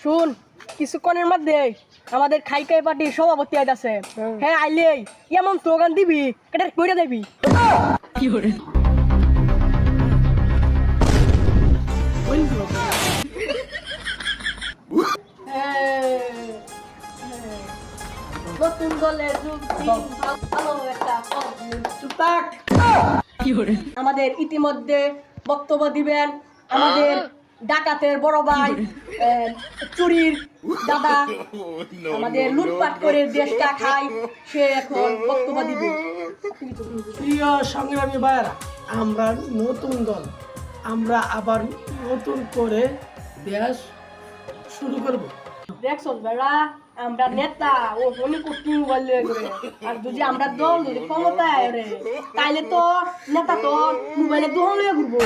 শুন কিছুক্ষণের মধ্যে আমাদের খাইকাই পার্টির সভাপতি আইতাছে। হ্যাঁ আইলেই এমন স্লোগান দিবি এটা কইরা দিবি। কি করে নতুন দলের ভালো একটা আমাদের ইতিমধ্যে বক্তব্য দিবেন আমাদের ডাকাতের বড় ভাই চুরির দাদা আমাদের লুটপাট করে দেশটা খায় সে এখন বক্তব্য দিবে। প্রিয় সংগ্রামী ভাইয়েরা, আমরা নতুন দল, আমরা আবার নতুন করে দেশ শুরু করব। দেখছো বেড়া আমরা নেতা ও ফোনে করতে বললে আর যদি আমরা দল যদি ক্ষমতায় রে তাইলে তো নেতা তো মোবাইলে দোহন লইয়া ঘুরবো।